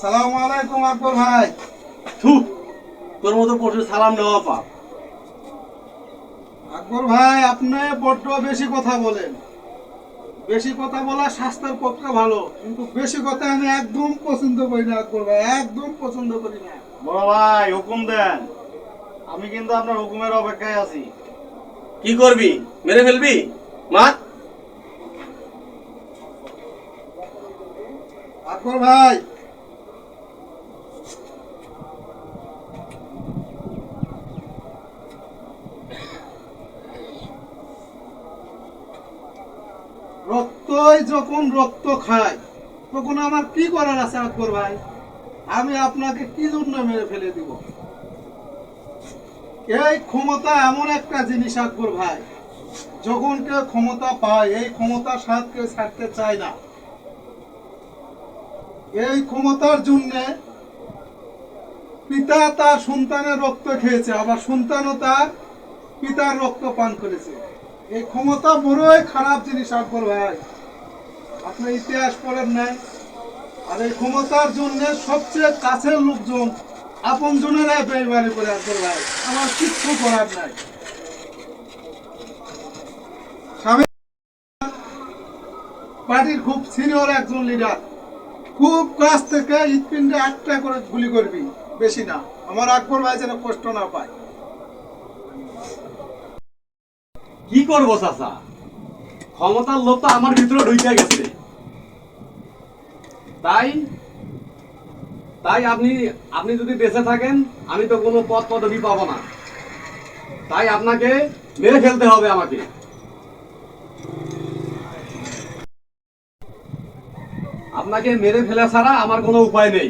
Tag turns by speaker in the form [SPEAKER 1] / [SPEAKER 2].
[SPEAKER 1] সালাম আলাইকুম আকবর ভাই।
[SPEAKER 2] থু, তোর মতো পশু সালাম নেওয়া পাপ।
[SPEAKER 1] আকবর ভাই, আপনি বড্ড বেশি কথা বলেন। বেশি কথা বলা স্বাস্থ্যের পক্ষে ভালো, কিন্তু বেশি কথা আমি একদম পছন্দ করি না আকবর ভাই, একদম পছন্দ করি না।
[SPEAKER 2] বড় ভাই হুকুম দেন, আমি কিন্তু আপনার হুকুমের অপেক্ষায় আছি। কি করবি? মেরে ফেলবি? মার।
[SPEAKER 1] আকবর ভাই, রক্তই যখন রক্ত খায় তখন আমার কি করার আছে আকবর ভাই? আমি আপনাকে কি জন্য মেরে ফেলে দিব? এই ক্ষমতা এমন একটা জিনিস আকবর ভাই, যখন কেউ ক্ষমতা পায় এই ক্ষমতার সাথে কেউ ছাড়তে চায় না। এই ক্ষমতার জন্য পিতা তার সন্তানের রক্ত খেয়েছে, আবার সন্তানও তার পিতার রক্ত পান করেছে। এই ক্ষমতা বড়ই খারাপ জিনিস আকবর ভাই, আপনি ইতিহাস পড়েন নাই? আর এই ক্ষমতার জন্য সবচেয়ে কাছের লোকজন আপন জনেরাই বেইমানি করে আকবর ভাই, আমার কিচ্ছু করার নাই। স্বামী পার্টির খুব সিনিয়র একজন লিডার, খুব কাছ থেকে হৃৎপিণ্ডে একটা করে গুলি করবি, বেশি না। আমার আকবর ভাই যেন কষ্ট না পায়।
[SPEAKER 2] কি করবো চাচা? ক্ষমতার লোভ তো আমার ভিতরে ঢুকে গেছে। তাই তাই আপনি আপনি যদি বেঁচে থাকেন, আমি তো কোনো পদ পদবি পাবো না। তাই আপনাকে মেরে ফেলতে হবে আমাকে। আপনাকে মেরে ফেলা ছাড়া আমার কোনো উপায় নেই।